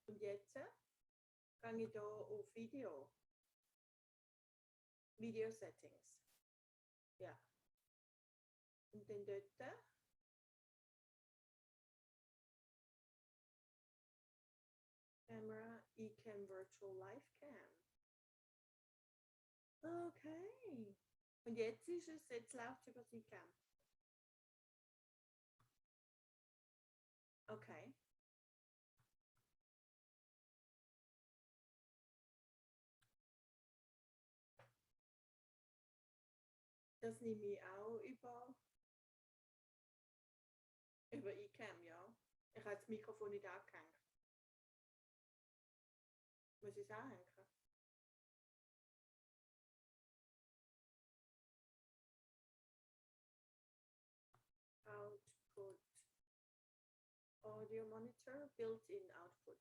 Und jetzt gehe ich hier auf Video. Video Settings. Ja. Und dann dort Camera, eCam Virtual Live Cam. Okay. Und jetzt ist es, jetzt läuft es über die Cam. Okay. Das nehme ich auch über eCam, ja. Ich habe das Mikrofon nicht angehängt. Muss ich es anhängen? Output. Audio monitor, built-in output.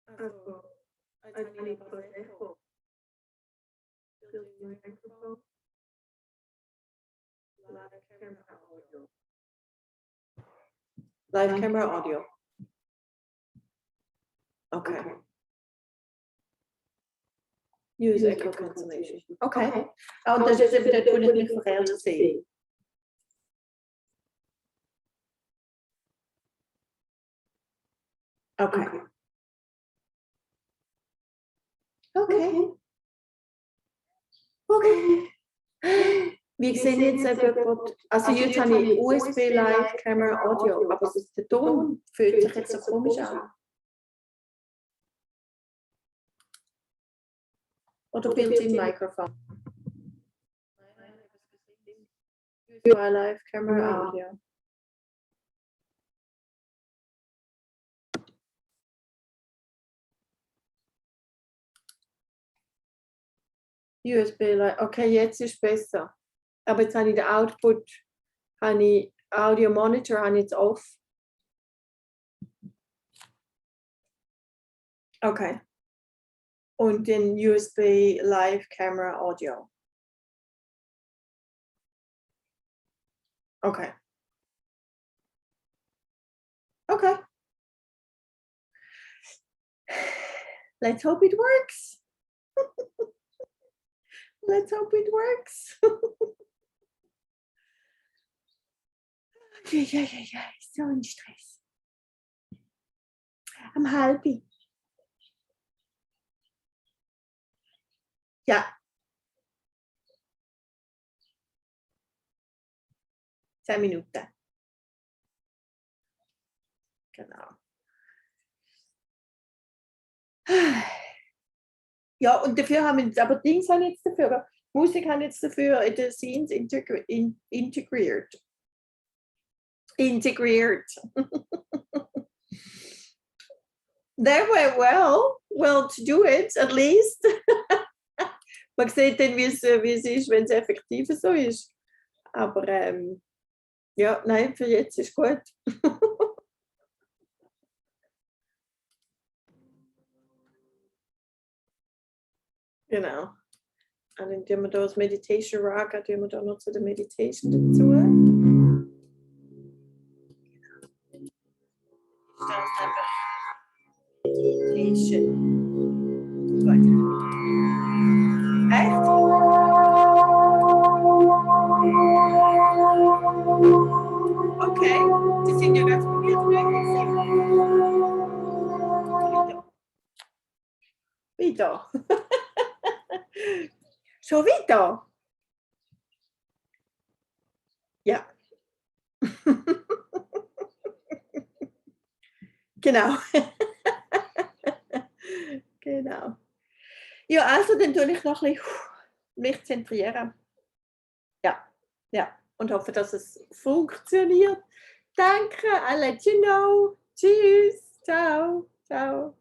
Also, als habe ich das Echo. Built-in microphone. Live camera audio. Live camera audio. Okay. Use echo cancellation. Okay. Und das ist wieder, wo ich mich verkehrt sehe. Okay. Okay. Okay. Wie sehen jetzt also jetzt habe ich USB Live Camera Audio, aber der Ton fühlt sich jetzt so komisch an. Oder built-in Mikrofon. USB Live Camera Audio. USB Live, okay, jetzt ist besser. Aber jetzt habe ich den Output, habe ich Audio Monitor, habe ich jetzt off. Okay. Und den USB Live Camera Audio. Okay. Okay. Let's hope it works. Let's hope it works. Ja, so ein Stress. Am halbi. Ja. 10 Minuten. Genau. Ja, und dafür haben wir jetzt, aber Dings haben jetzt dafür, aber Musik haben jetzt dafür in den Scenes integriert. That went well to do it, at least. Man sieht dann, wie es ist, wenn es effektiv so ist. Aber ja, nein, für jetzt ist gut. Genau. Und dann tun wir da das Meditation Rock, dann tun wir da noch zu der Meditation dazu. Meditation. Gut. Echt? Okay, die sind ja ganz probiert. Wieder. Schon wieder? Ja. Genau. Genau. Ja, also dann tue ich noch ein bisschen mich zentrieren. Ja. Und hoffe, dass es funktioniert. Danke, I'll let you know. Tschüss. Ciao. Ciao.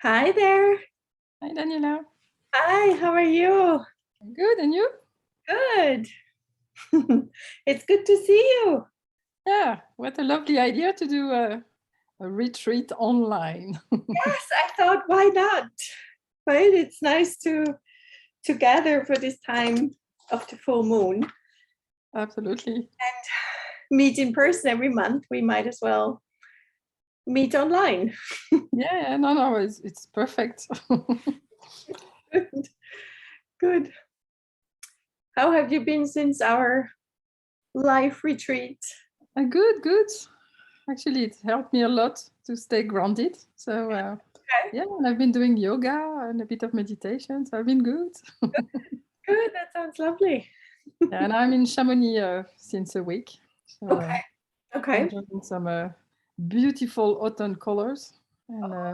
Hi there. Hi, Daniela. Hi, how are you? Good, and you? Good. It's good to see you. Yeah, what a lovely idea to do a retreat online. Yes, I thought, why not? Right? It's nice to gather for this time of the full moon. Absolutely. Meet in person every month. We might as well meet online. Yeah, no, it's perfect. Good. Good. How have you been since our live retreat? Good. Actually, it helped me a lot to stay grounded. So, yeah, and I've been doing yoga and a bit of meditation, so I've been good. Good, that sounds lovely. Yeah, and I'm in Chamonix since a week. So, Okay. enjoying some beautiful autumn colors. And I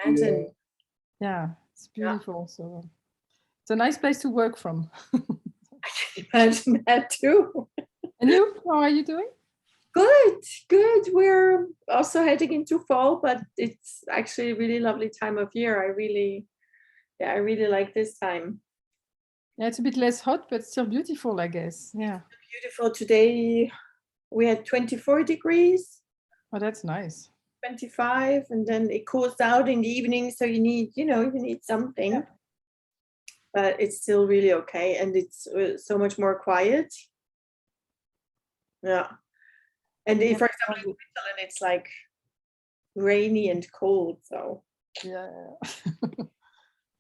can imagine. yeah, it's beautiful. So it's a nice place to work from. I can imagine that too. And you, how are you doing? Good. We're also heading into fall, but it's actually a really lovely time of year. I really like this time. Yeah, it's a bit less hot, but still beautiful, I guess. Yeah. Beautiful today. We had 24 degrees, Oh, that's nice. 25, and then it cools out in the evening. So you need something, Yeah. but it's still really okay. And it's so much more quiet. Yeah. And Yeah. for example, in Switzerland, it's like rainy and cold. So Yeah.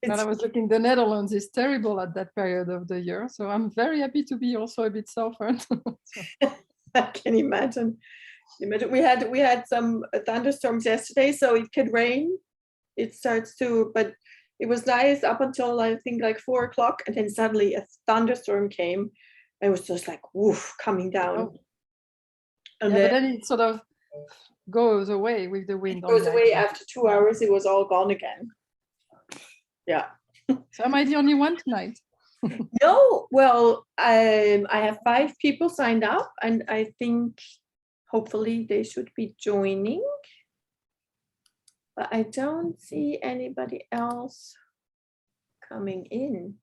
When I it's was looking, the Netherlands is terrible at that period of the year. So I'm very happy to be also a bit softened. I can imagine. We had some thunderstorms yesterday, so it could rain. It starts to, but it was nice up until I think like 4 o'clock, and then suddenly a thunderstorm came. And it was just like woof coming down, Oh. and Yeah, but then then it sort of goes away with the it wind goes only. away after 2 hours. It was all gone again. Yeah. So am I the only one tonight? No, well, I have 5 people signed up, and I think hopefully they should be joining. But I don't see anybody else coming in.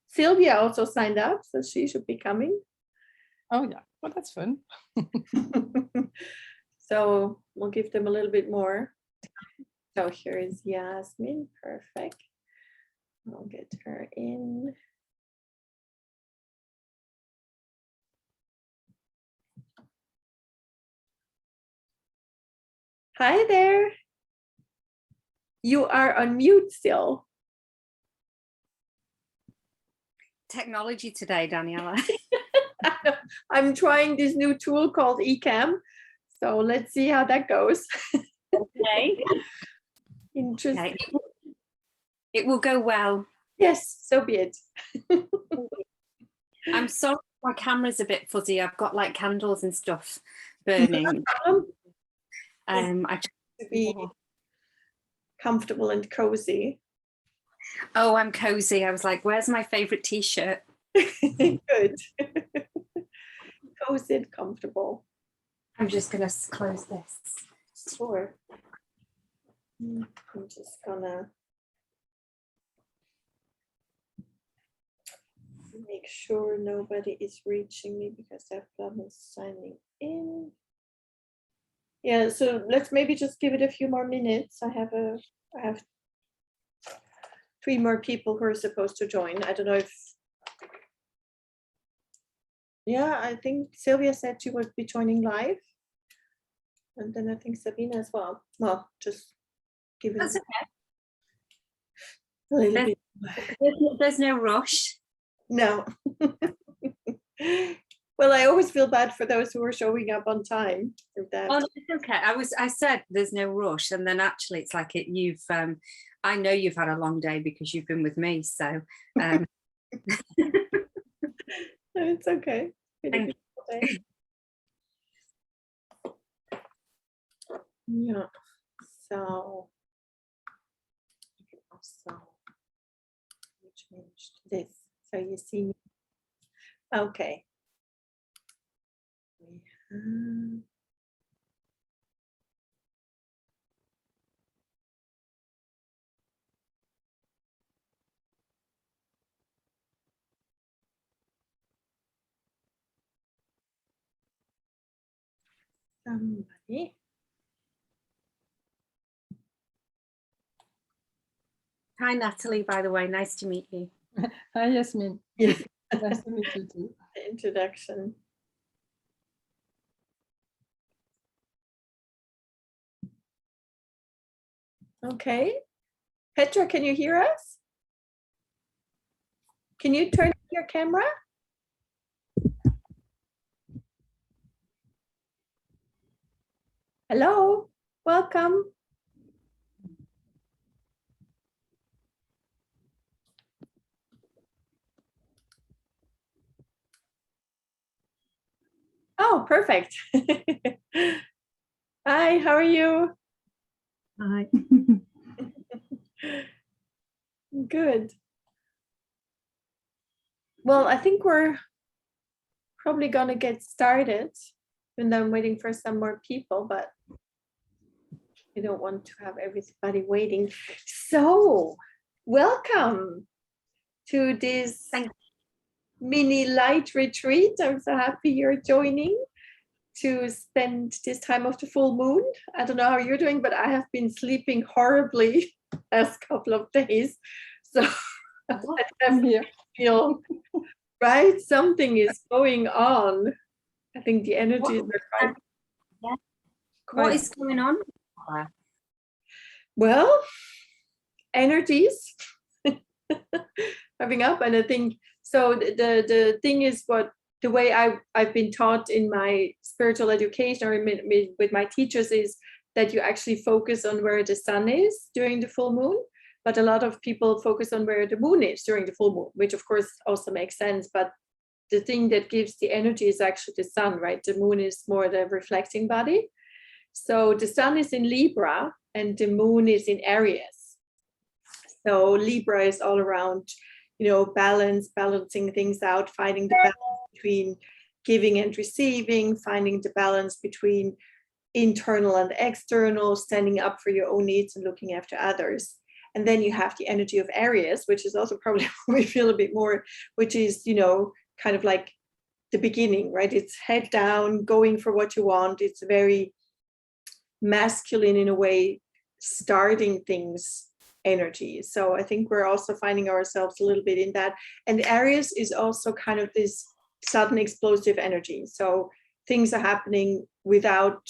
Sylvia also signed up, so she should be coming. Oh, yeah. Well, that's fun. So we'll give them a little bit more. So here is Yasmin. Perfect. I'll get her in. Hi there. You are on mute still. Technology today, Daniela. I'm trying this new tool called eCam. So let's see how that goes. Okay. Interesting. Okay. It will go well. Yes, so be it. I'm sorry, my camera's a bit fuzzy. I've got like candles and stuff burning. I just to be comfortable and cozy. Oh, I'm cozy. I was like, where's my favorite t-shirt? Good. Cozy and comfortable. I'm just gonna close this. Sure. I'm just gonna make sure nobody is reaching me because I have problems signing in. Yeah, so let's maybe just give it a few more minutes. I have 3 more people who are supposed to join. I don't know if, yeah, I think Sylvia said she would be joining live. And then I think Sabina as well. Well, just give it That's okay. a little bit. There's no rush. No. Well, I always feel bad for those who are showing up on time. Oh, no, it's okay. I said there's no rush, and then actually it's like you've I know you've had a long day because you've been with me, so it's okay. Thank you. Yeah. So change this so you see me. Okay. Somebody. Hi, Natalie, by the way. Nice to meet you. Hi, Yasmin. Yes. Nice to meet you too. The introduction. Okay. Petra, can you hear us? Can you turn on your camera? Hello, welcome. Oh, perfect. Hi, how are you? Hi. Good. Well, I think we're probably gonna get started, even though I'm waiting for some more people, but we don't want to have everybody waiting. So, welcome to this mini light retreat. I'm so happy you're joining to spend this time of the full moon. I don't know how you're doing, but I have been sleeping horribly last couple of days. So I definitely feel, right? Something is going on. I think the energies are What is going on? Well, energies having up, and I think so. The thing is, what the way I've been taught in my spiritual education or with my teachers is that you actually focus on where the sun is during the full moon, but a lot of people focus on where the moon is during the full moon, which of course also makes sense. But the thing that gives the energy is actually the sun, right? The moon is more the reflecting body. So the sun is in Libra and the moon is in Aries. So Libra is all around, balancing things out, finding the balance between giving and receiving, finding the balance between internal and external, standing up for your own needs and looking after others. And then you have the energy of Aries, which is also probably what we feel a bit more, which is, kind of like the beginning, right? It's head down, going for what you want. It's very masculine in a way, starting things energy. So I think we're also finding ourselves a little bit in that. And Aries is also kind of this sudden explosive energy. So things are happening without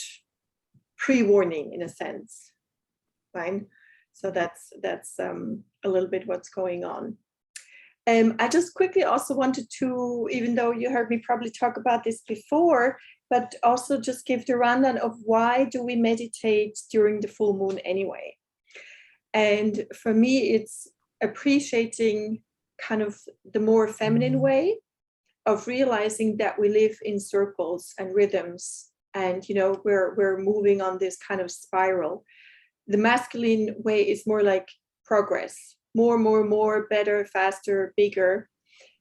pre-warning in a sense, right? So that's a little bit what's going on. I just quickly also wanted to, even though you heard me probably talk about this before, but also just give the rundown of why do we meditate during the full moon anyway. And for me, it's appreciating kind of the more feminine way of realizing that we live in circles and rhythms, and we're moving on this kind of spiral. The masculine way is more like progress, more, better, faster, bigger.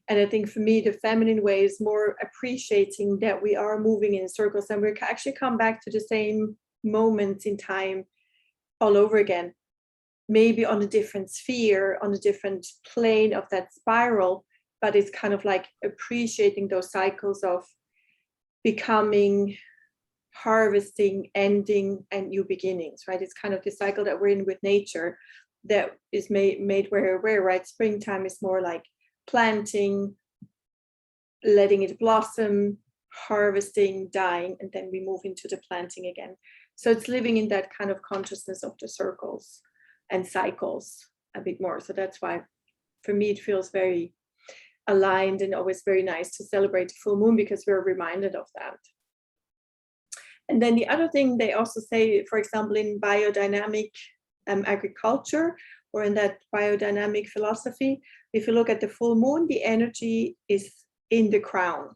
And I think for me, the feminine way is more appreciating that we are moving in circles and we actually come back to the same moments in time all over again, maybe on a different sphere, on a different plane of that spiral, but it's kind of like appreciating those cycles of becoming, harvesting, ending, and new beginnings, right? It's kind of the cycle that we're in with nature that is made where, right? Springtime is more like planting, letting it blossom, harvesting, dying, and then we move into the planting again. So it's living in that kind of consciousness of the circles and cycles a bit more. So that's why for me it feels very aligned and always very nice to celebrate the full moon, because we're reminded of that. And then the other thing they also say, for example, in biodynamic agriculture, or in that biodynamic philosophy, if you look at the full moon, the energy is in the crown,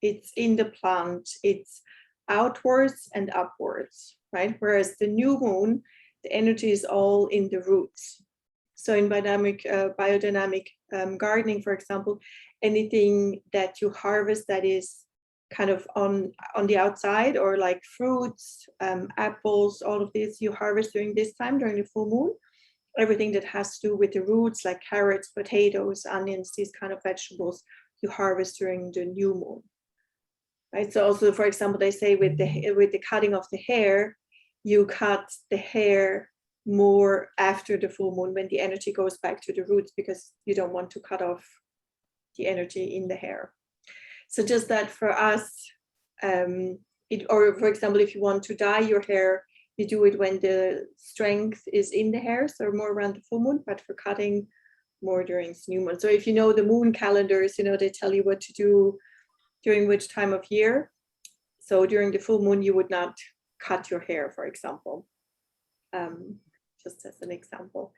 it's in the plant, it's outwards and upwards, right? Whereas the new moon, the energy is all in the roots. So in biodynamic gardening, for example, anything that you harvest that is kind of on the outside, or like fruits, apples, all of this you harvest during this time, during the full moon. Everything that has to do with the roots, like carrots, potatoes, onions, these kind of vegetables, you harvest during the new moon. right? So also, for example, they say with the cutting of the hair, you cut the hair more after the full moon when the energy goes back to the roots, because you don't want to cut off the energy in the hair. So just that for us, or for example, if you want to dye your hair, you do it when the strength is in the hair, so more around the full moon, but for cutting, more during new moon. So if you know the moon calendars, they tell you what to do during which time of year. So during the full moon, you would not cut your hair, for example, just as an example.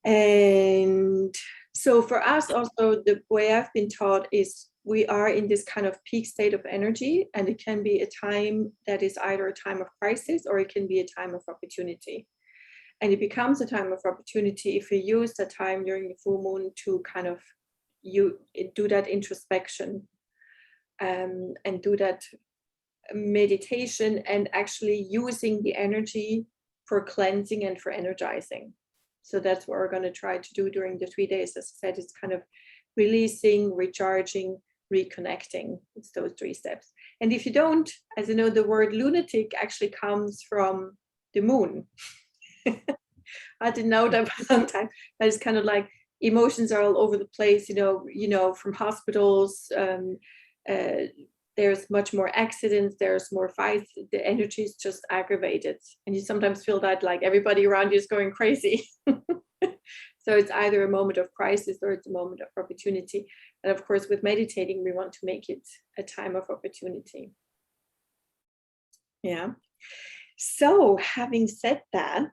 And so for us also, the way I've been taught is we are in this kind of peak state of energy, and it can be a time that is either a time of crisis or it can be a time of opportunity. And it becomes a time of opportunity if you use the time during the full moon to kind of do that introspection, and do that meditation, and actually using the energy for cleansing and for energizing. So that's what we're going to try to do during the 3 days. As I said, it's kind of releasing, recharging, reconnecting. It's those 3 steps. And if you don't, as you know, the word lunatic actually comes from the moon. I didn't know that for a long time. But it's kind of like emotions are all over the place, from hospitals. There's much more accidents, there's more fights, the energy is just aggravated. And you sometimes feel that like everybody around you is going crazy. So it's either a moment of crisis or it's a moment of opportunity. And of course, with meditating, we want to make it a time of opportunity. Yeah. So having said that,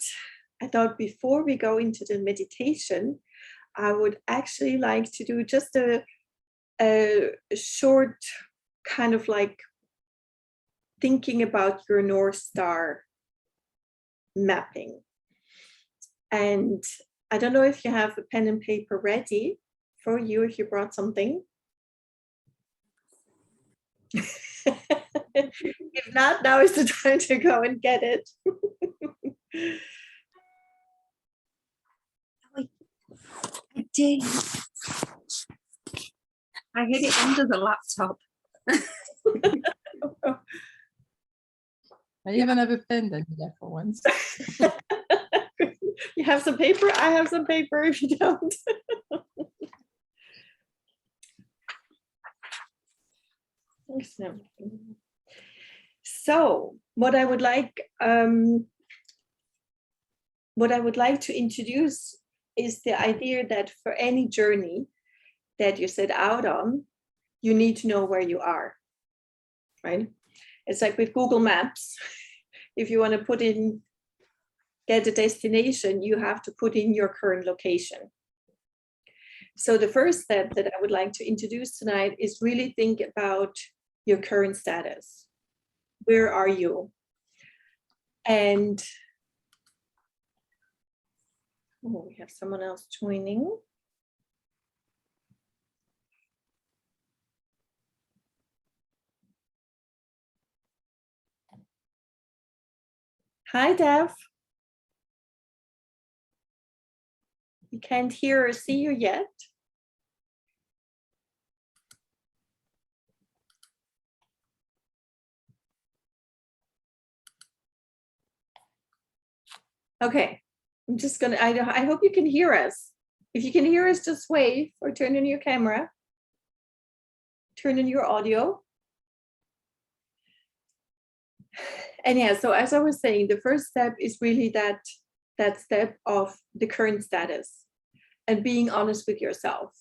I thought before we go into the meditation, I would actually like to do just a short kind of like thinking about your North Star mapping. And I don't know if you have a pen and paper ready for you, if you brought something. If not, now is the time to go and get it. I did. I hid it under the laptop. I even have a pen that you there for once. You have some paper? I have some paper if you don't. So what I would like to introduce is the idea that for any journey that you set out on, you need to know where you are, right? It's like with Google Maps. If you want to get a destination, you have to put in your current location. So the first step that I would like to introduce tonight is really think about your current status. Where are you? And we have someone else joining. Hi, Dev. We can't hear or see you yet. Okay, I'm just gonna, I hope you can hear us. If you can hear us, just wave or turn on your camera. Turn on your audio. And yeah, so as I was saying, the first step is really that step of the current status and being honest with yourself,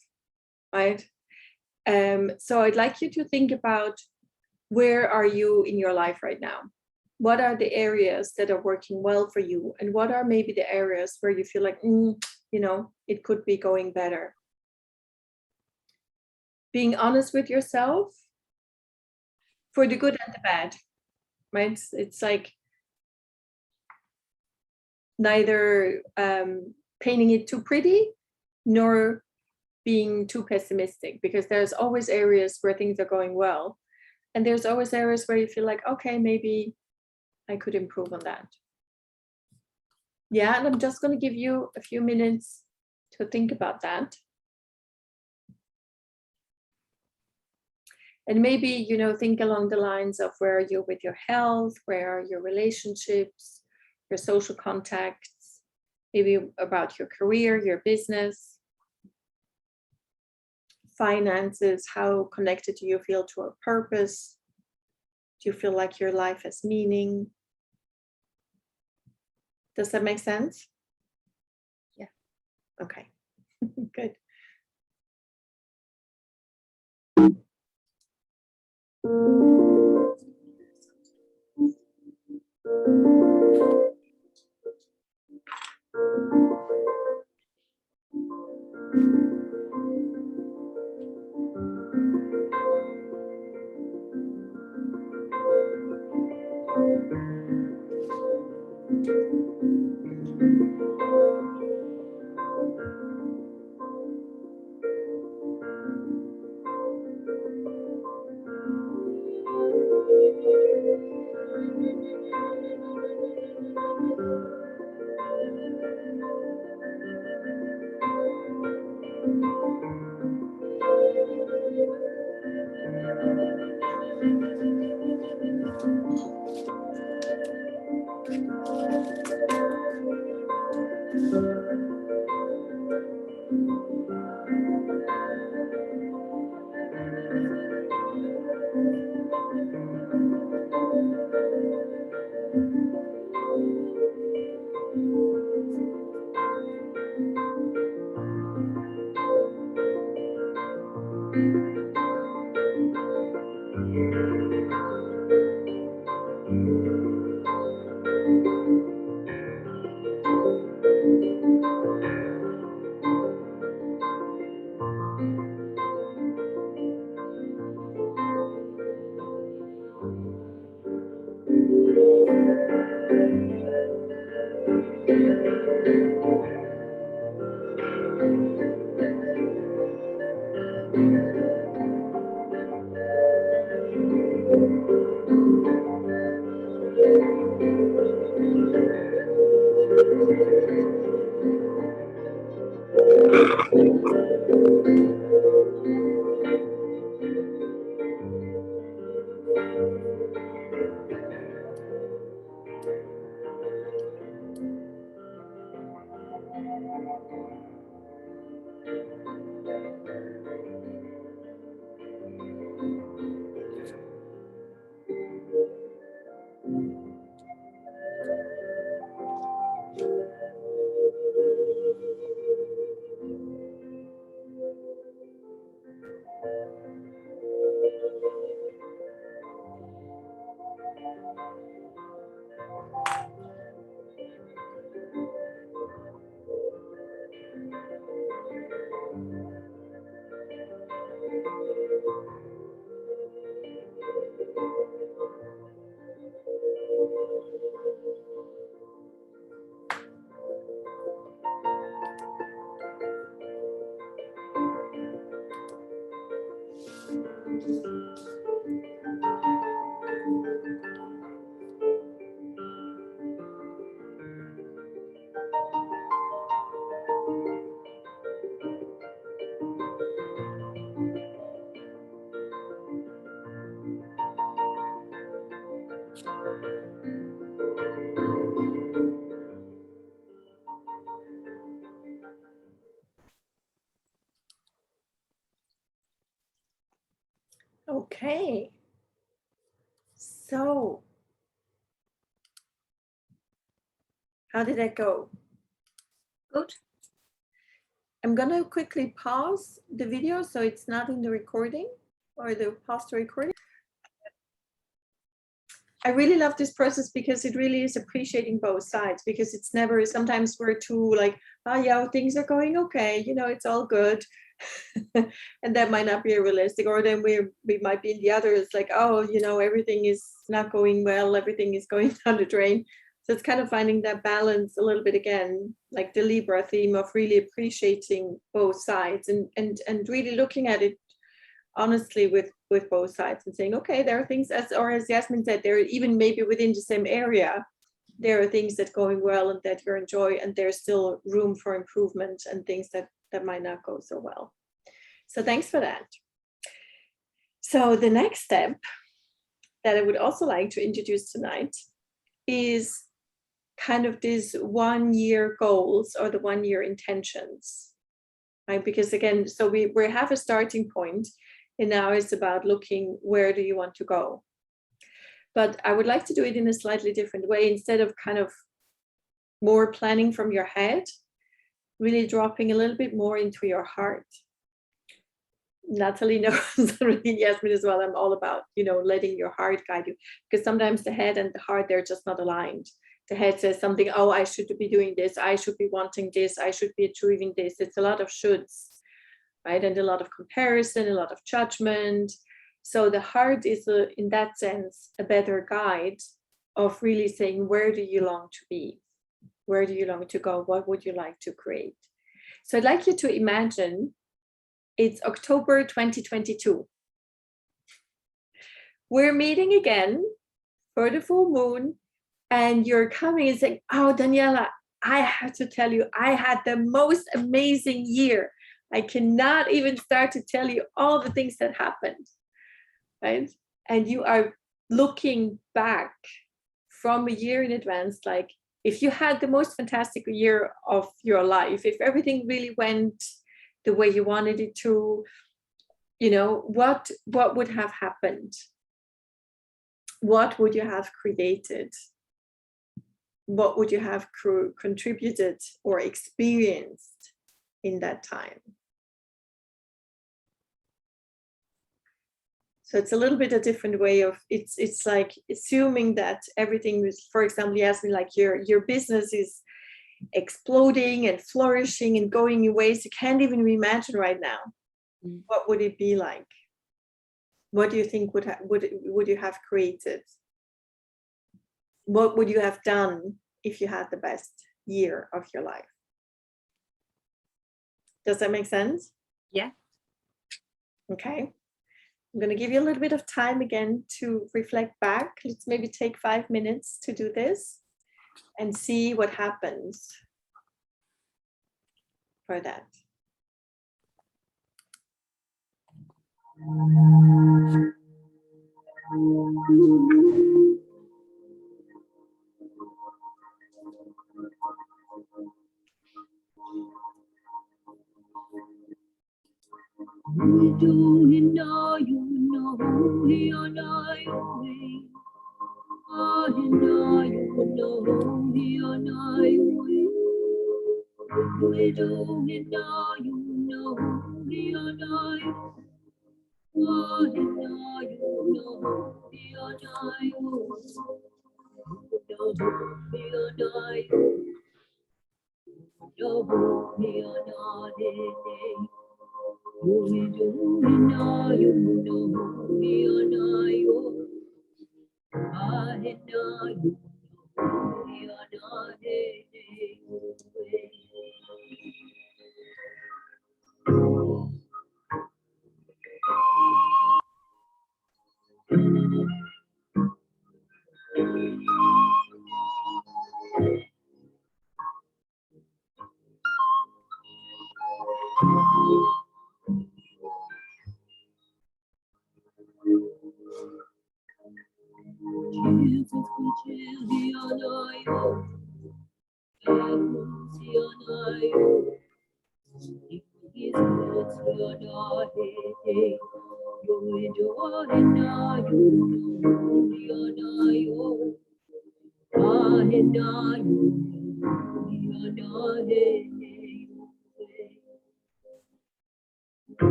right? So I'd like you to think about, where are you in your life right now? What are the areas that are working well for you? And what are maybe the areas where you feel like, it could be going better? Being honest with yourself for the good and the bad, right? It's like neither painting it too pretty nor being too pessimistic, because there's always areas where things are going well. And there's always areas where you feel like, okay, maybe I could improve on that. Yeah, and I'm just going to give you a few minutes to think about that. And maybe, you know, think along the lines of where are you with your health, where are your relationships, your social contacts, maybe about your career, your business, finances, how connected do you feel to a purpose? Do you feel like your life has meaning? Does that make sense? Yeah. Okay, good. Okay. So, how did that go? Good. I'm going to quickly pause the video so it's not in the recording or the pause the recording. I really love this process because it really is appreciating both sides, because it's never, sometimes we're too like, oh yeah, things are going okay, you know, it's all good. And that might not be realistic. Or then we might be in the other, it's like, oh, you know, everything is not going well, everything is going down the drain. So it's kind of finding that balance a little bit again, like the Libra theme of really appreciating both sides and really looking at it honestly with both sides and saying, okay, there are things, as Yasmin said, there are even maybe within the same area, there are things that are going well and that you enjoy, and there's still room for improvement and things that might not go so well. So thanks for that. So the next step that I would also like to introduce tonight is kind of these 1 year goals or the 1 year intentions, right? Because again, so we have a starting point, and now it's about looking, where do you want to go? But I would like to do it in a slightly different way. Instead of kind of more planning from your head, really dropping a little bit more into your heart. Natalie knows already, Yasmin as well, I'm all about, letting your heart guide you, because sometimes the head and the heart, they're just not aligned. The head says something, oh, I should be doing this, I should be wanting this, I should be achieving this. It's a lot of shoulds, right? And a lot of comparison, a lot of judgment. So the heart is, in that sense, a better guide of really saying, where do you long to be? Where do you long to go? What would you like to create? So I'd like you to imagine it's October 2022. We're meeting again for the full moon, and you're coming and saying, oh, Daniela, I have to tell you, I had the most amazing year. I cannot even start to tell you all the things that happened, right? And you are looking back from a year in advance, like if you had the most fantastic year of your life, if everything really went the way you wanted it to, what would have happened? What would you have created? What would you have contributed or experienced in that time? So it's a little bit a different way of, it's like assuming that everything is, for example, Yasmin, like your business is exploding and flourishing and going in ways you can't even imagine right now. What would it be like? What do you think would you have created? What would you have done if you had the best year of your life? Does that make sense? Yeah. Okay. I'm going to give you a little bit of time again to reflect back. Let's maybe take 5 minutes to do this and see what happens for that.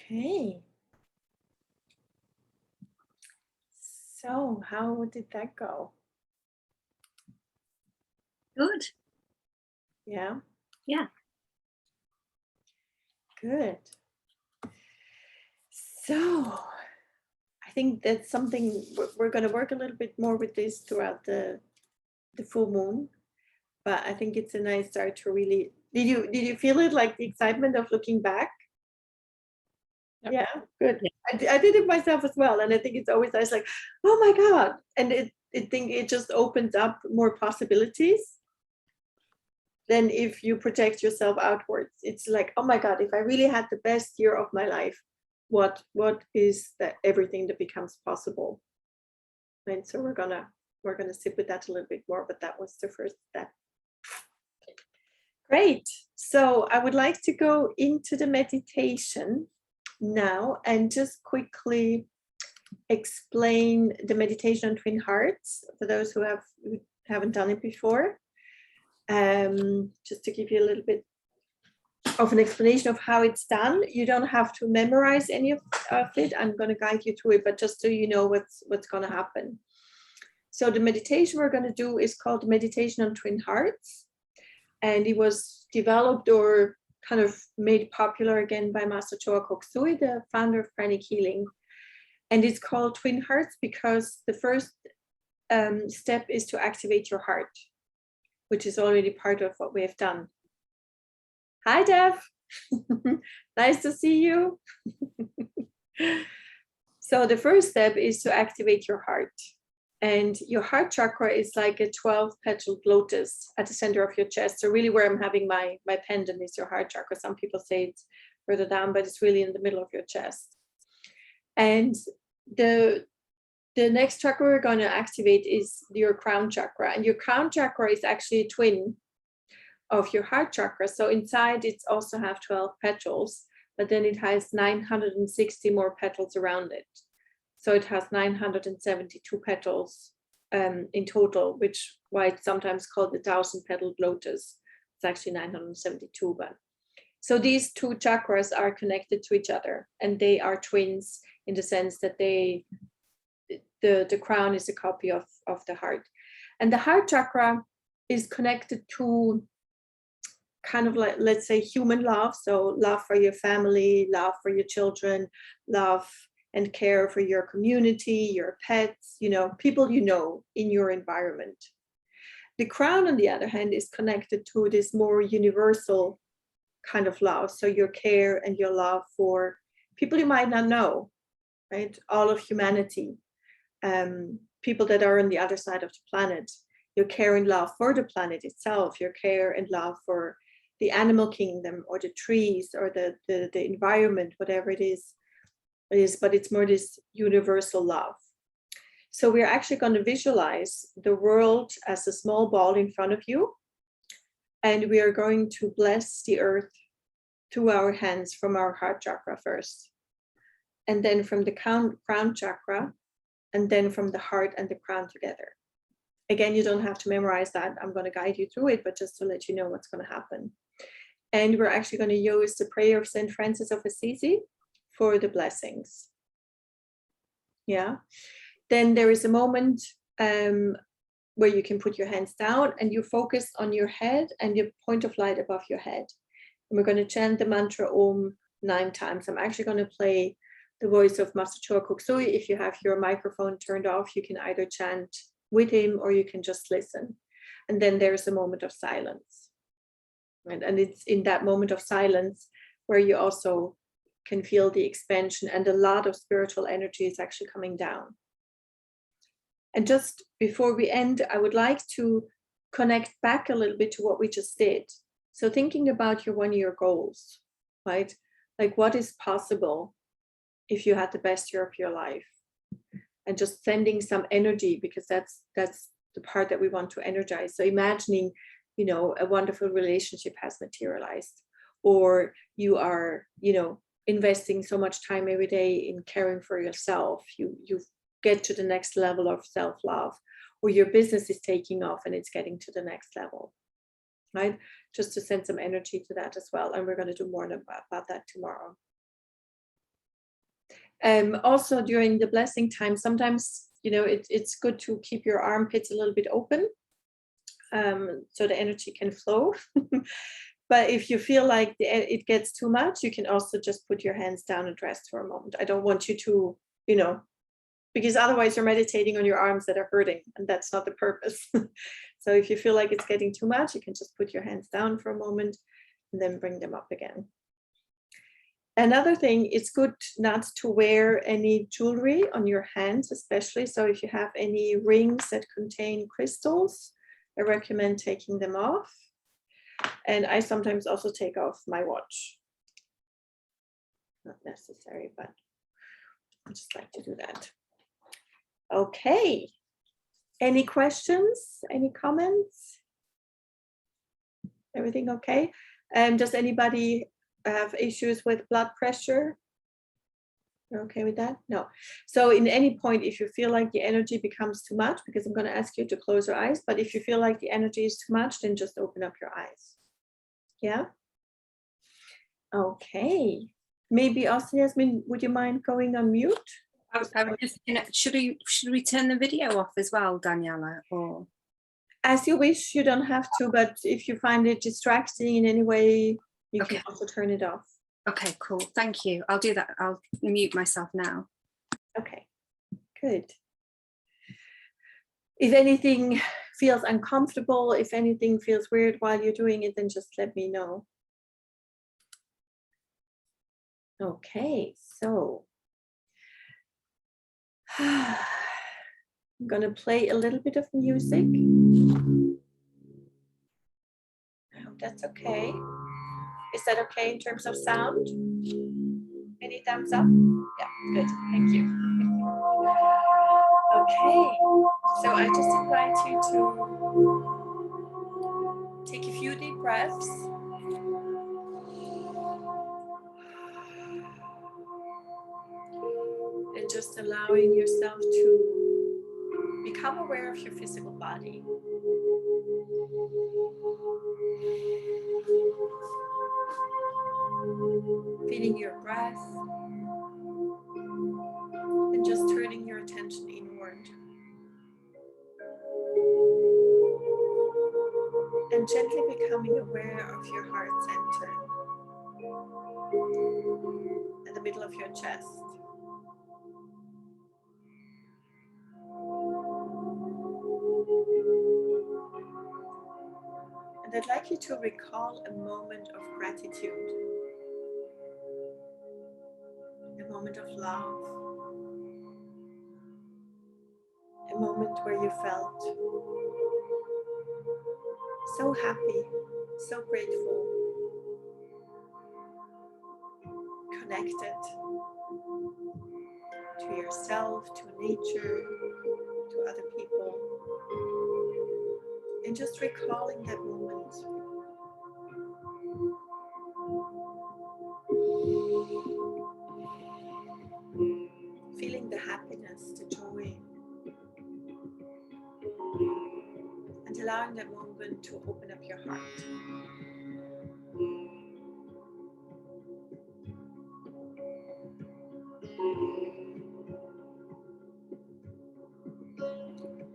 Okay. So how did that go? Good. Yeah. Yeah. Good. So I think that's something we're going to work a little bit more with this throughout the full moon. But I think it's a nice start to really. Did you feel it, like the excitement of looking back? Yep. Yeah, good. Yeah. I did it myself as well, and I think it's always nice, like, oh my God, and it just opens up more possibilities than if you project yourself outwards. It's like, oh my God, if I really had the best year of my life, what is that everything that becomes possible? And so we're gonna sit with that a little bit more, but that was the first step. Great. So I would like to go into the meditation now and just quickly explain the meditation on twin hearts for those who haven't done it before. Just to give you a little bit of an explanation of how it's done. You don't have to memorize any of it. I'm going to guide you through it, but just so you know what's going to happen. So the meditation we're going to do is called the meditation on twin hearts. And it was developed or kind of made popular again by Master Choa Kok Sui, the founder of Pranic Healing. And it's called Twin Hearts because the first step is to activate your heart, which is already part of what we have done. Hi, Dev. Nice to see you. So the first step is to activate your heart. And your heart chakra is like a 12-petaled lotus at the center of your chest. So really where I'm having my pendant is your heart chakra. Some people say it's further down, but it's really in the middle of your chest. And the next chakra we're going to activate is your crown chakra. And your crown chakra is actually a twin of your heart chakra. So inside it's also have 12 petals, but then it has 960 more petals around it. So it has 972 petals in total, which why it's sometimes called the 1,000-petaled lotus. It's actually 972, but so these two chakras are connected to each other, and they are twins in the sense that the crown is a copy of the heart. And the heart chakra is connected to kind of like, let's say, human love. So love for your family, love for your children, love and care for your community, your pets, people in your environment. The crown, on the other hand, is connected to this more universal kind of love. So your care and your love for people you might not know, right? All of humanity, people that are on the other side of the planet. Your care and love for the planet itself, your care and love for the animal kingdom or the trees or the environment, whatever it is, but it's more this universal love. So we're actually going to visualize the world as a small ball in front of you. And we are going to bless the earth through our hands from our heart chakra first. And then from the crown chakra, and then from the heart and the crown together. Again, you don't have to memorize that. I'm going to guide you through it, but just to let you know what's going to happen. And we're actually going to use the prayer of St. Francis of Assisi for the blessings. Yeah. Then there is a moment where you can put your hands down and you focus on your head and your point of light above your head. And we're going to chant the mantra Om 9 times. I'm actually going to play the voice of Master Choa Kok Sui. If you have your microphone turned off, you can either chant with him or you can just listen. And then there's a moment of silence. Right? And it's in that moment of silence where you also can feel the expansion, and a lot of spiritual energy is actually coming down. And just before we end, I would like to connect back a little bit to what we just did. So thinking about your 1-year goals, right? Like what is possible if you had the best year of your life, and just sending some energy, because that's the part that we want to energize. So imagining, a wonderful relationship has materialized, or you are, investing so much time every day in caring for yourself. You get to the next level of self-love, or your business is taking off and it's getting to the next level, right? Just to send some energy to that as well. And we're going to do more about that tomorrow. Also during the blessing time, sometimes, it's good to keep your armpits a little bit open, so the energy can flow. But if you feel like it gets too much, you can also just put your hands down and rest for a moment. I don't want you to, because otherwise you're meditating on your arms that are hurting, and that's not the purpose. So if you feel like it's getting too much, you can just put your hands down for a moment and then bring them up again. Another thing, it's good not to wear any jewelry on your hands, especially. So if you have any rings that contain crystals, I recommend taking them off. And I sometimes also take off my watch. Not necessary, but I just like to do that. Okay. Any questions? Any comments? Everything okay? Does anybody have issues with blood pressure? You're okay with that? No. So in any point, if you feel like the energy becomes too much, because I'm going to ask you to close your eyes, but if you feel like the energy is too much, then just open up your eyes. Yeah? Okay. Maybe also, Yasmin, would you mind going on mute? I was just thinking, should we turn the video off as well, Daniela? Or as you wish, you don't have to, but if you find it distracting in any way, you can also turn it off. Okay, cool. Thank you. I'll do that. I'll mute myself now. Okay, good. If anything feels uncomfortable, if anything feels weird while you're doing it, then just let me know. Okay, so I'm going to play a little bit of music. I hope that's okay. Is that okay in terms of sound? Any thumbs up? Yeah, good. Thank you. Okay, so I just invite you to take a few deep breaths. And just allow allowing yourself to become aware of your physical body. Feeling your breath and just turning your attention inward. And gently becoming aware of your heart center in the middle of your chest. And I'd like you to recall a moment of gratitude, a moment of love, a moment where you felt so happy, so grateful, connected to yourself, to nature, to other people, and just recalling that moment. Feeling the happiness, the joy, and allowing that moment to open up your heart.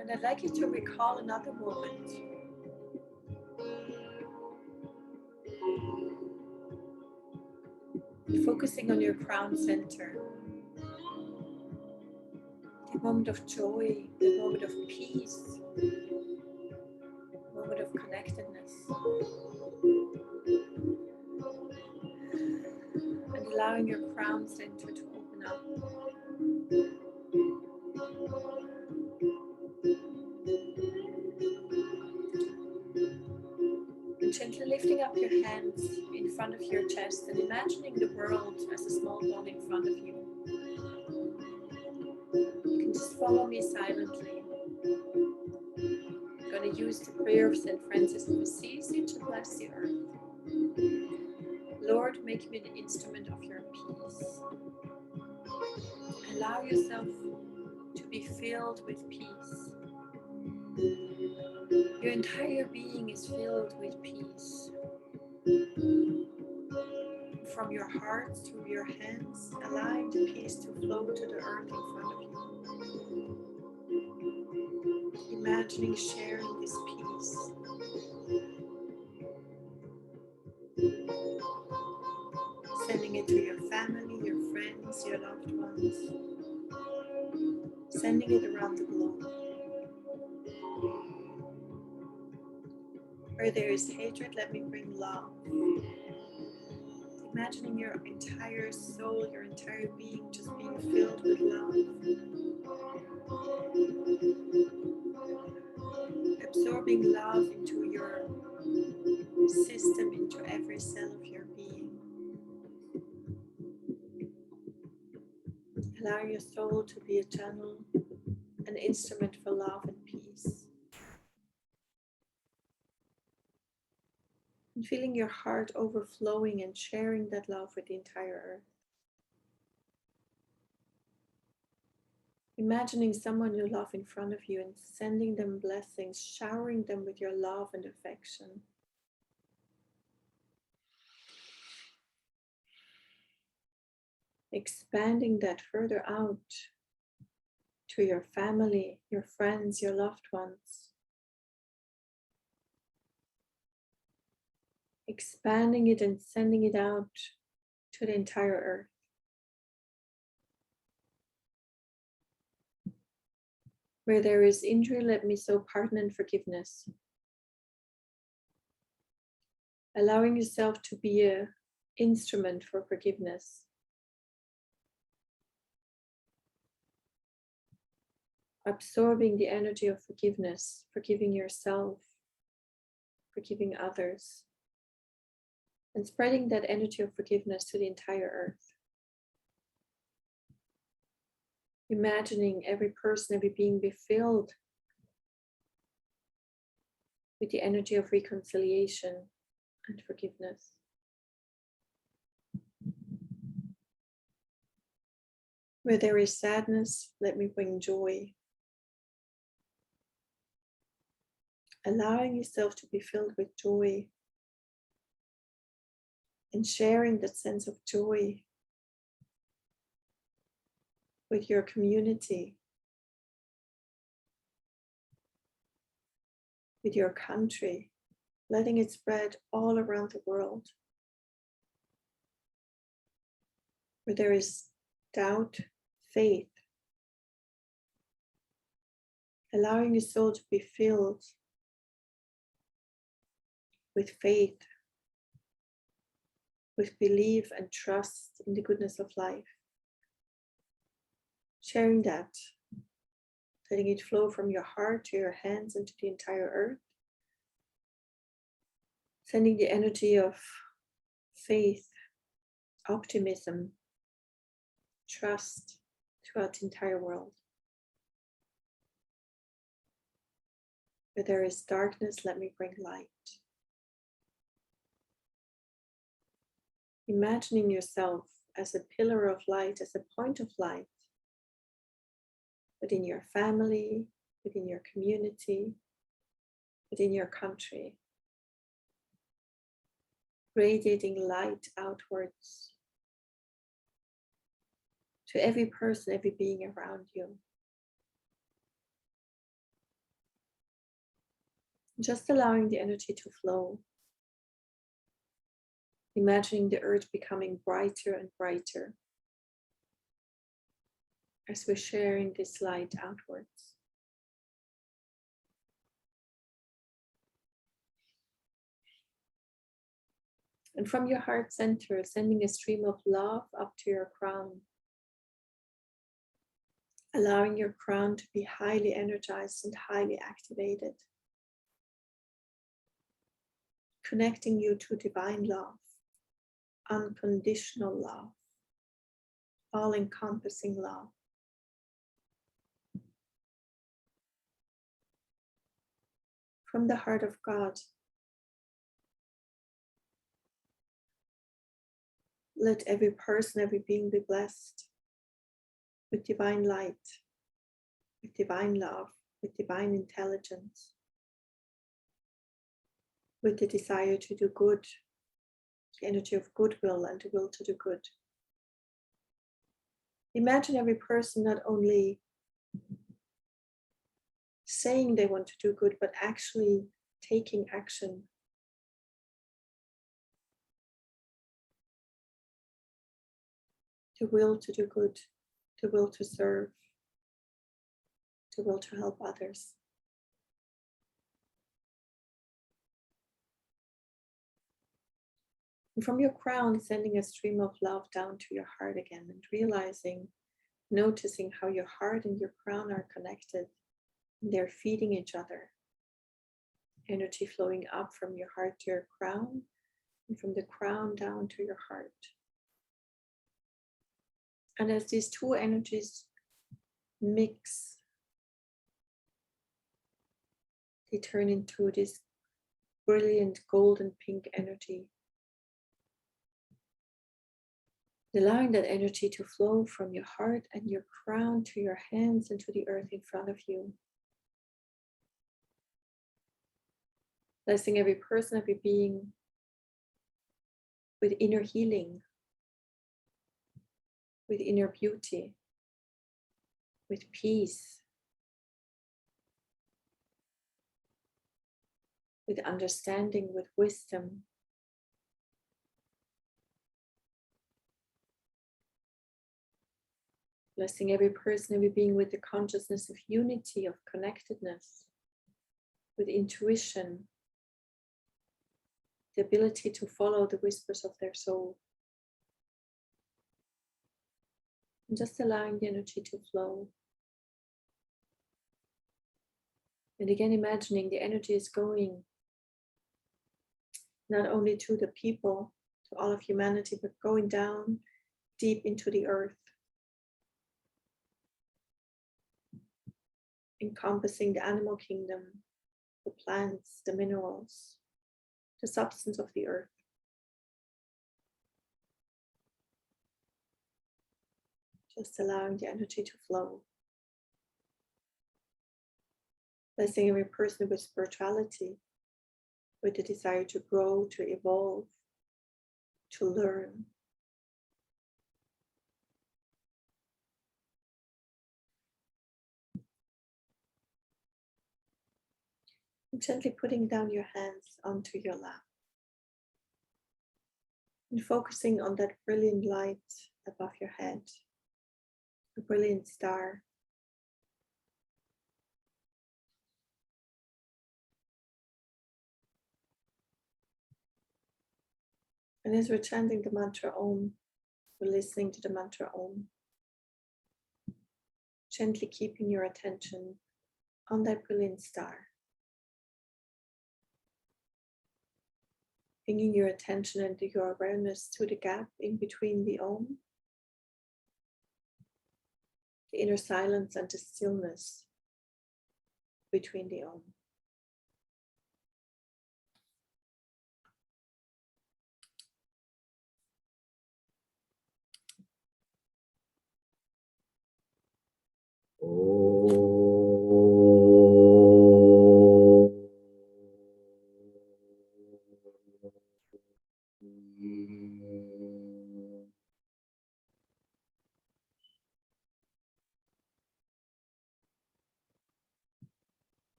And I'd like you to recall another moment. Focusing on your crown center. The moment of joy, the moment of peace, the moment of connectedness. And allowing your crown center to open up. And gently lifting up your hands in front of your chest and imagining the world as a small ball in front of you. You can just follow me silently. I'm going to use the prayer of St. Francis of Assisi to bless the earth. Lord, make me an instrument of your peace. Allow yourself to be filled with peace. Your entire being is filled with peace. From your heart through your hands, allowing the peace to flow to the earth in front of you. Imagining sharing this peace. Sending it to your family, your friends, your loved ones. Sending it around the globe. Where there is hatred, let me bring love. Imagining your entire soul, your entire being just being filled with love. Absorbing love into your system, into every cell of your being. Allow your soul to be a channel, an instrument for love and peace. And feeling your heart overflowing and sharing that love with the entire earth. Imagining someone you love in front of you and sending them blessings, showering them with your love and affection. Expanding that further out to your family, your friends, your loved ones. Expanding it and sending it out to the entire earth. Where there is injury, let me sow pardon and forgiveness. Allowing yourself to be an instrument for forgiveness. Absorbing the energy of forgiveness, forgiving yourself, forgiving others, and spreading that energy of forgiveness to the entire earth. Imagining every person, every being be filled with the energy of reconciliation and forgiveness. Where there is sadness, let me bring joy. Allowing yourself to be filled with joy and sharing that sense of joy with your community, with your country, letting it spread all around the world. Where there is doubt, faith, allowing your soul to be filled with faith, with belief and trust in the goodness of life. Sharing that, letting it flow from your heart to your hands and to the entire earth. Sending the energy of faith, optimism, trust throughout the entire world. Where there is darkness, let me bring light. Imagining yourself as a pillar of light, as a point of light within your family, within your community, within your country. Radiating light outwards to every person, every being around you. Just allowing the energy to flow. Imagining the earth becoming brighter and brighter as we're sharing this light outwards. And from your heart center, sending a stream of love up to your crown. Allowing your crown to be highly energized and highly activated. Connecting you to divine love, unconditional love, all-encompassing love. From the heart of God, let every person, every being be blessed with divine light, with divine love, with divine intelligence, with the desire to do good, the energy of goodwill and the will to do good. Imagine every person not only saying they want to do good, but actually taking action. The will to do good, the will to serve, the will to help others. And from your crown, sending a stream of love down to your heart again and realizing, noticing how your heart and your crown are connected. And they're feeding each other. Energy flowing up from your heart to your crown and from the crown down to your heart. And as these two energies mix, they turn into this brilliant golden pink energy. Allowing that energy to flow from your heart and your crown to your hands and to the earth in front of you. Blessing every person, every being with inner healing, with inner beauty, with peace, with understanding, with wisdom. Blessing every person, every being with the consciousness of unity, of connectedness, with intuition, the ability to follow the whispers of their soul. And just allowing the energy to flow. And again, imagining the energy is going not only to the people, to all of humanity, but going down deep into the earth, encompassing the animal kingdom, the plants, the minerals, the substance of the earth. Just allowing the energy to flow. Blessing every person with spirituality, with the desire to grow, to evolve, to learn. And gently putting down your hands onto your lap. And focusing on that brilliant light above your head, a brilliant star. And as we're chanting the mantra Om, we're listening to the mantra Om, gently keeping your attention on that brilliant star. Bringing your attention and your awareness to the gap in between the Om, the inner silence and the stillness between the Om.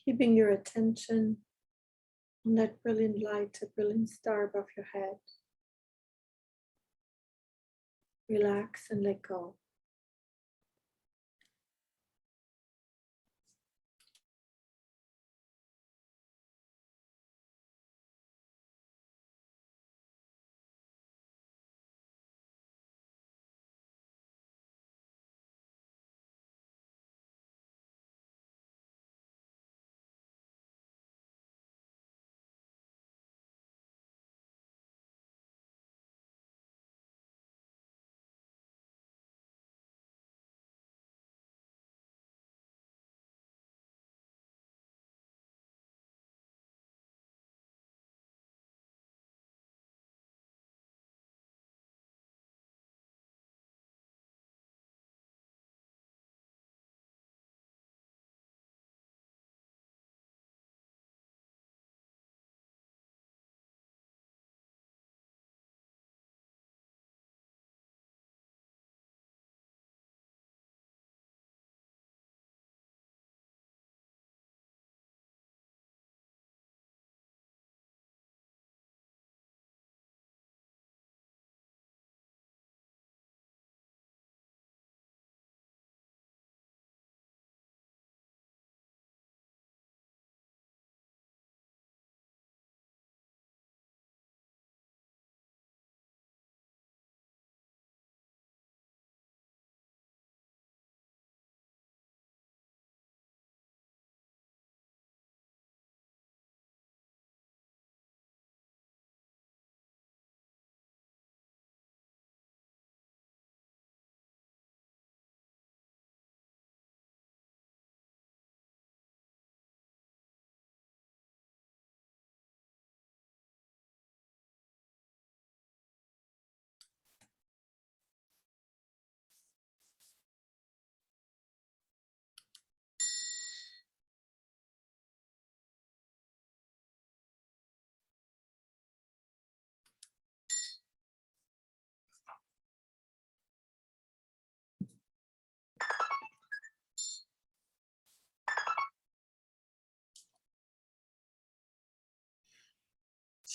Keeping your attention on that brilliant light, a brilliant star above your head. Relax and let go.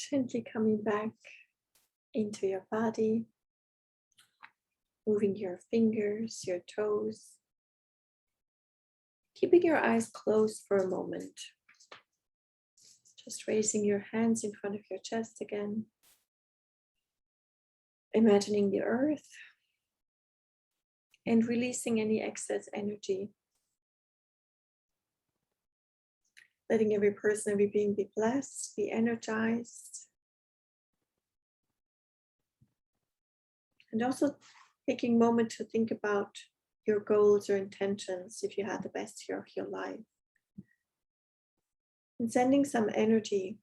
Gently coming back into your body, moving your fingers, your toes, keeping your eyes closed for a moment. Just raising your hands in front of your chest again. Imagining the earth and releasing any excess energy. Letting every person, every being be blessed, be energized. And also taking a moment to think about your goals or intentions if you had the best year of your life. And sending some energy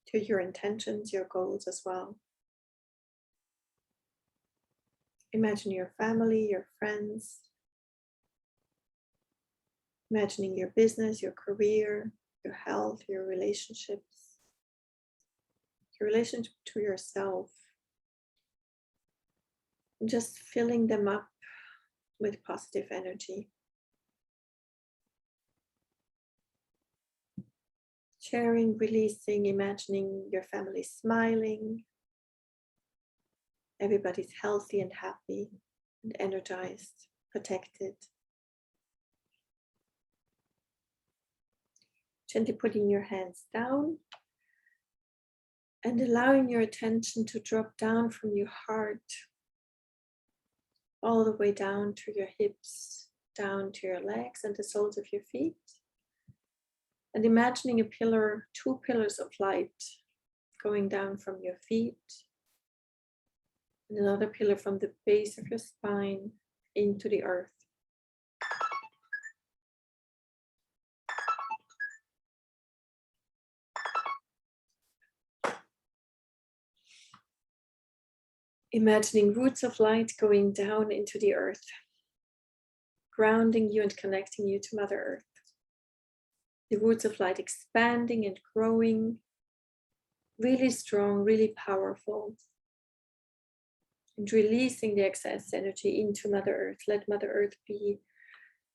to your intentions, your goals as well. Imagine your family, your friends. Imagining your business, your career, your health, your relationships, your relationship to yourself. And just filling them up with positive energy. Sharing, releasing, imagining your family smiling. Everybody's healthy and happy and energized, protected. Gently putting your hands down and allowing your attention to drop down from your heart all the way down to your hips, down to your legs and the soles of your feet. And imagining a pillar, 2 pillars of light going down from your feet. And another pillar from the base of your spine into the earth. Imagining roots of light going down into the earth, grounding you and connecting you to Mother Earth. The roots of light expanding and growing, really strong, really powerful. And releasing the excess energy into Mother Earth. Let Mother Earth be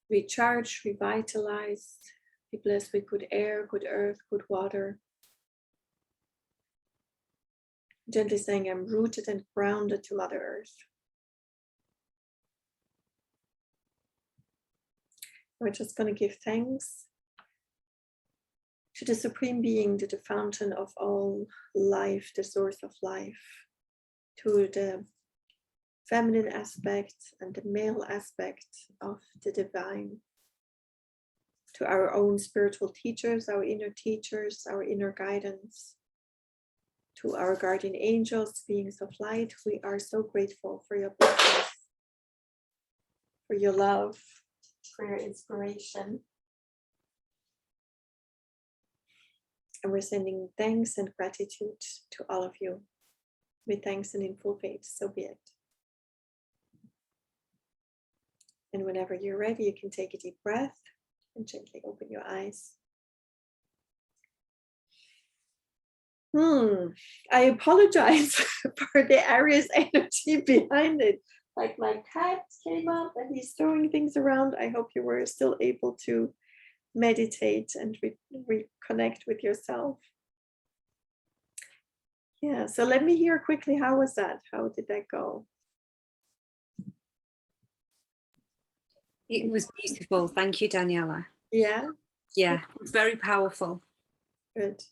recharged, revitalized, be blessed with good air, good earth, good water. Gently saying, I'm rooted and grounded to Mother Earth. We're just going to give thanks to the Supreme Being, to the fountain of all life, the source of life, to the feminine aspect and the male aspect of the divine, to our own spiritual teachers, our inner teachers, our inner guidance, to our guardian angels, beings of light. We are so grateful for your blessings, for your love, for your inspiration. And we're sending thanks and gratitude to all of you. With thanks and in full faith, so be it. And whenever you're ready, you can take a deep breath and gently open your eyes. I apologize for the Aries energy behind it. Like my cat came up and he's throwing things around. I hope you were still able to meditate and reconnect with yourself. Yeah, so let me hear quickly, how was that? How did that go? It was beautiful. Thank you, Daniela. Yeah? Yeah, very powerful. Good.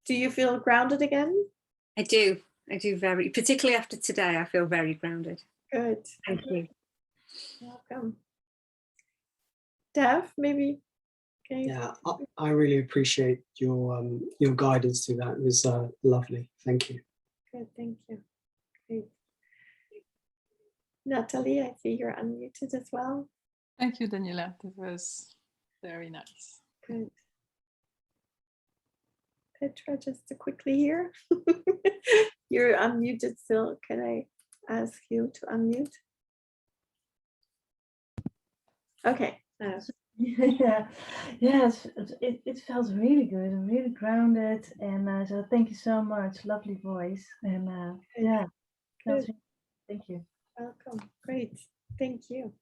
Do you feel grounded again? I do very, particularly after today, I feel very grounded. Good. Thank you. Welcome. Dev, maybe? Okay. Yeah, I really appreciate your guidance to that. It was lovely. Thank you. Good, thank you. Great. Natalie, I see you're unmuted as well. Thank you, Daniela. That was very nice. Good. Petra, just to quickly here. You're unmuted still. Can I ask you to unmute? Okay. Yeah, yes, it felt really good and really grounded, and so thank you so much. Lovely voice, and yeah, Good. Thank you. Welcome. Great. Thank you.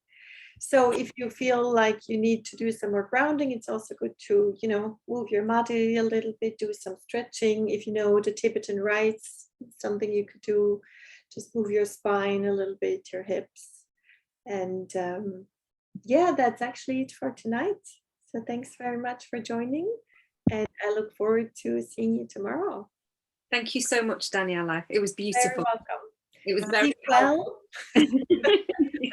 So if you feel like you need to do some more grounding, it's also good to, move your body a little bit, do some stretching. If you know the Tibetan rites, something you could do, just move your spine a little bit, your hips. And yeah, that's actually it for tonight. So thanks very much for joining. And I look forward to seeing you tomorrow. Thank you so much, Daniela. It was beautiful. Very welcome. It was very well.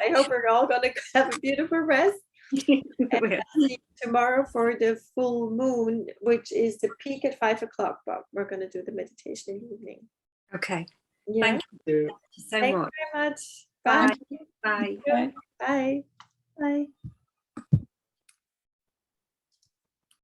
I hope we're all going to have a beautiful rest. And I'll see you tomorrow for the full moon, which is the peak at 5 o'clock. But we're going to do the meditation in the evening. Okay. Yeah. Thank you so Thank much. you very much. Bye. Bye. Bye. Bye. Bye.